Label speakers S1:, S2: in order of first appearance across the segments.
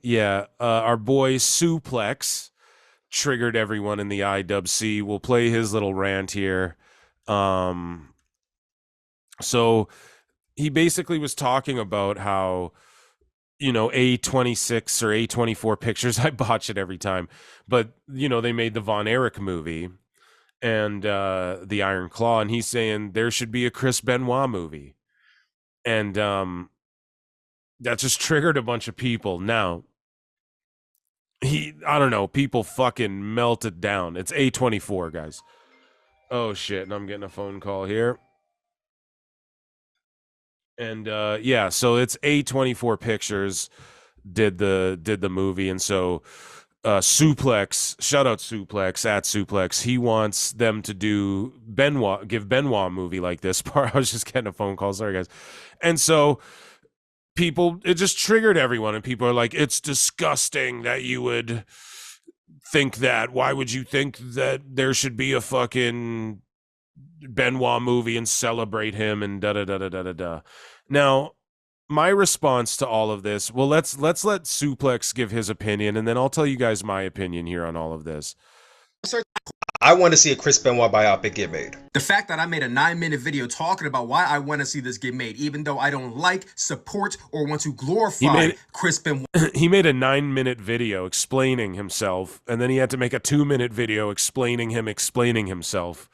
S1: Yeah, our boy Sooplex triggered everyone in the IWC. We'll play his little rant here. Um, so he basically was talking about how A26 or A24 pictures. I botch it every time, but they made the Von Erich movie and the Iron Claw, and he's saying there should be a Chris Benoit movie, and that just triggered a bunch of people. Now I don't know, people fucking melted down. It's A24, guys. Oh shit, and I'm getting a phone call here. And yeah, so it's A24 Pictures did the movie, and so Sooplex, shout out Sooplex at Sooplex, he wants them to give Benoit a movie like this. Part I was just getting a phone call, sorry guys. And so it just triggered everyone, and people are like, it's disgusting that you would think that. Why would you think that there should be a fucking Benoit movie and celebrate him and da da da da da da da. Now, my response to all of this, well, let's let Suplex give his opinion, and then I'll tell you guys my opinion here on all of this.
S2: I want to see a Chris Benoit biopic get made.
S3: The fact that I made a 9-minute video talking about why I want to see this get made, even though I don't like, support, or want to glorify Chris Benoit.
S1: He made a 9-minute video explaining himself, and then he had to make a 2-minute video explaining himself.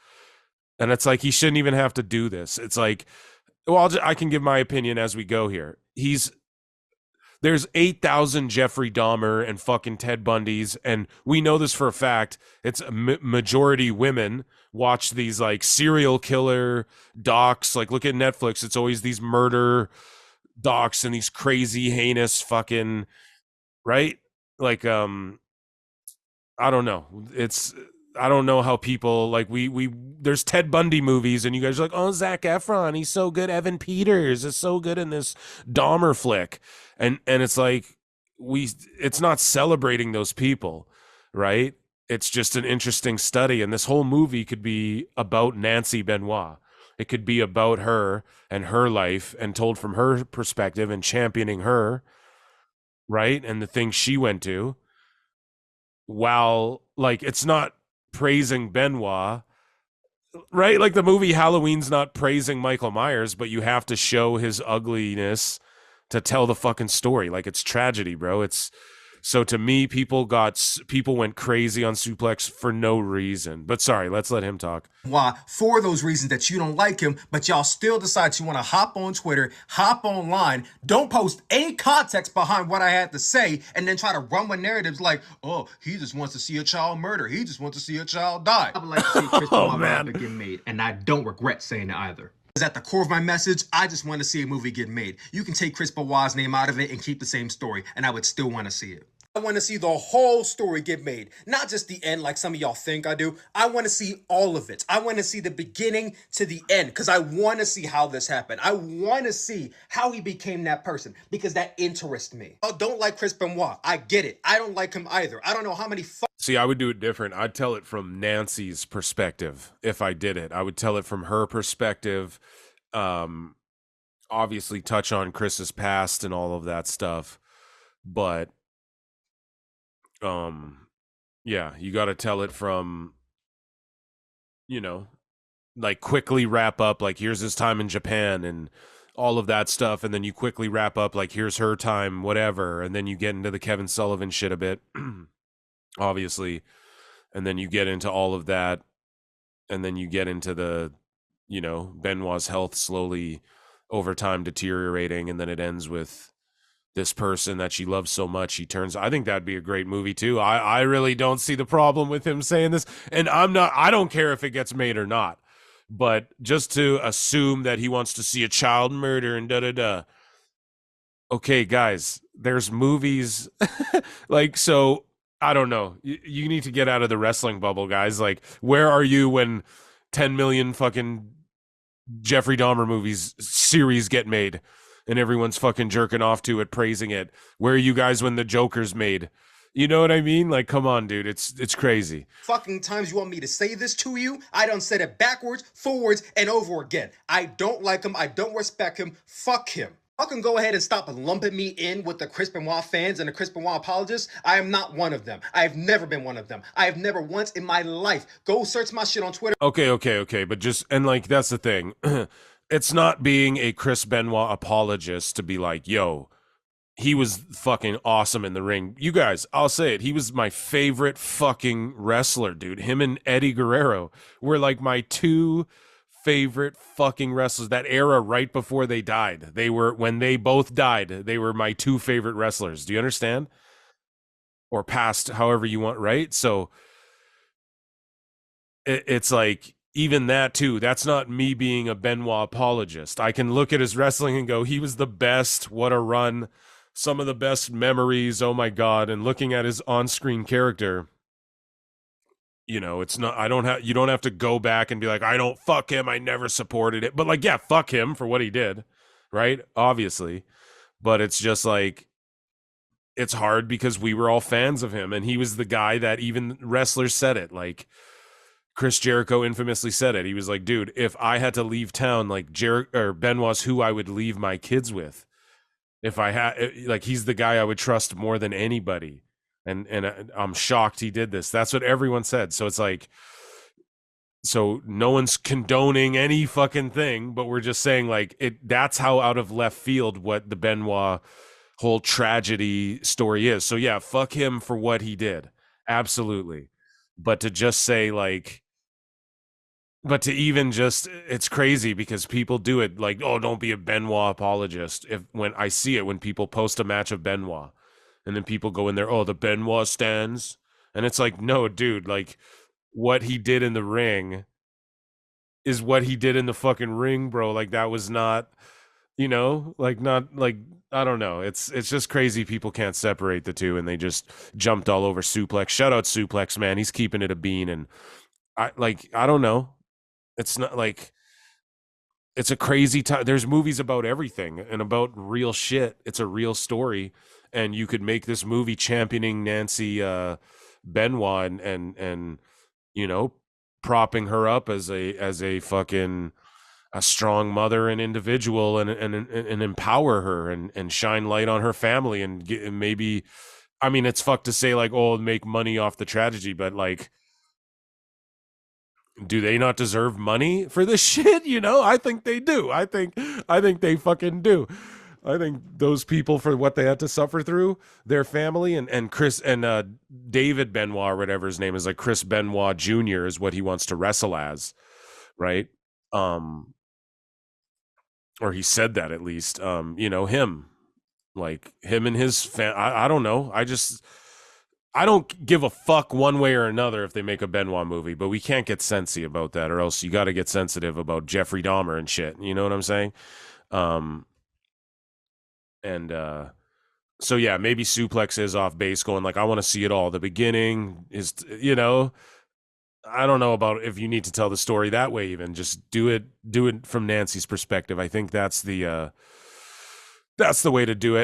S1: And it's like, he shouldn't even have to do this. It's like, well, I can give my opinion as we go here. There's 8,000 Jeffrey Dahmer and fucking Ted Bundys, and we know this for a fact. It's a majority women watch these like serial killer docs. Like, look at Netflix. It's always these murder docs and these crazy, heinous fucking, right? Like, I don't know. I don't know how people like there's Ted Bundy movies, and you guys are like, oh, Zac Efron, he's so good. Evan Peters is so good in this Dahmer flick, and it's like it's not celebrating those people, right? It's just an interesting study, and this whole movie could be about Nancy Benoit. It could be about her and her life, and told from her perspective, and championing her, right, and the things she went to. While like it's not praising Benoit, right? Like the movie Halloween's not praising Michael Myers, but you have to show his ugliness to tell the fucking story. Like, it's tragedy, bro. It's so, to me, people went crazy on Suplex for no reason. But sorry, let's let him talk.
S3: Why? For those reasons that you don't like him, but y'all still decide you want to hop on Twitter, hop online, don't post any context behind what I had to say, and then try to run with narratives like, oh, he just wants to see a child murder. He just wants to see a child die. I would like to see Chris Benoit get made, and I don't regret saying it either. At the core of my message, I just want to see a movie get made. You can take Chris Benoit's name out of it and keep the same story, and I would still want to see it. I want to see the whole story get made, not just the end like some of y'all think I do. I want to see all of it. I want to see the beginning to the end, because I want to see how this happened. I want to see how he became that person, because that interests me. I don't like Chris Benoit. I get it. I don't like him either. I don't know how many
S1: See, I would do it different. I'd tell it from Nancy's perspective. If I did it, I would tell it from her perspective. Obviously touch on Chris's past and all of that stuff, but yeah, you got to tell it from, like, quickly wrap up, like, here's his time in Japan and all of that stuff, and then you quickly wrap up, like, here's her time, whatever, and then you get into the Kevin Sullivan shit a bit, obviously, and then you get into all of that, and then you get into the, Benoit's health slowly over time deteriorating, and then it ends with this person that she loves so much, I think that'd be a great movie too. I really don't see the problem with him saying this, and I don't care if it gets made or not, but just to assume that he wants to see a child murder and da-da-da. Okay, guys, there's movies like, so I don't know. You need to get out of the wrestling bubble, guys. Like, where are you when 10 million fucking Jeffrey Dahmer movies series get made and everyone's fucking jerking off to it, praising it? Where are you guys when the Joker's made? You know what I mean? Like, come on, dude. It's crazy.
S3: Fucking times you want me to say this to you? I done said it backwards, forwards, and over again. I don't like him. I don't respect him. Fuck him. Y'all can go ahead and stop lumping me in with the Chris Benoit fans and the Chris Benoit apologists. I am not one of them. I have never been one of them. I have never once in my life. Go search my shit on Twitter.
S1: Okay. But just, and like, that's the thing. It's not being a Chris Benoit apologist to be like, yo, he was fucking awesome in the ring. You guys, I'll say it. He was my favorite fucking wrestler, dude. Him and Eddie Guerrero were like my two favorite fucking wrestlers. That era right before they died. They were, when they both died, they were my two favorite wrestlers. Do you understand? Or past, however you want, right? So it's like, even that too, that's not me being a Benoit apologist. I can look at his wrestling and go, he was the best. What a run. Some of the best memories. Oh my God. And looking at his on-screen character, you know, it's not, you don't have to go back and be like, I don't, fuck him, I never supported it. But like, yeah, fuck him for what he did, right? Obviously. But it's just like, it's hard because we were all fans of him, and he was the guy that even wrestlers said it. Like Chris Jericho infamously said it. He was like, dude, if I had to leave town, like Benoit's who I would leave my kids with. If I had, like, he's the guy I would trust more than anybody. And I'm shocked he did this. That's what everyone said. So it's like, so no one's condoning any fucking thing, but we're just saying like that's how out of left field what the Benoit whole tragedy story is. So yeah, fuck him for what he did. Absolutely. But to just say like, but to even just, it's crazy because people do it like, oh, don't be a Benoit apologist. When I see it, when people post a match of Benoit and then people go in there, oh, the Benoit stands. And it's like, no, dude, like what he did in the ring is what he did in the fucking ring, bro. Like that was not, you know, like not like, I don't know. It's just crazy. People can't separate the two and they just jumped all over Sooplex. Shout out Sooplex, man. He's keeping it a bean. And I don't know. It's not like, it's a crazy time. There's movies about everything and about real shit. It's a real story. And you could make this movie championing Nancy Benoit and you know, propping her up as a fucking a strong mother and individual and empower her and shine light on her family and maybe, I mean, it's fucked to say like, oh, make money off the tragedy, but like, do they not deserve money for this shit? You know, I think they do. I think they fucking do. I think those people, for what they had to suffer through, their family and Chris and David Benoit or whatever his name is, like Chris Benoit Jr. is what he wants to wrestle as, right? Or he said that at least. You know, him and his I don't know. I don't give a fuck one way or another if they make a Benoit movie, but we can't get sensy about that, or else you got to get sensitive about Jeffrey Dahmer and shit. You know what I'm saying? So yeah, maybe Sooplex is off base going like, I want to see it all. The beginning is, you know, I don't know about if you need to tell the story that way, even just do it from Nancy's perspective. I think that's the way to do it.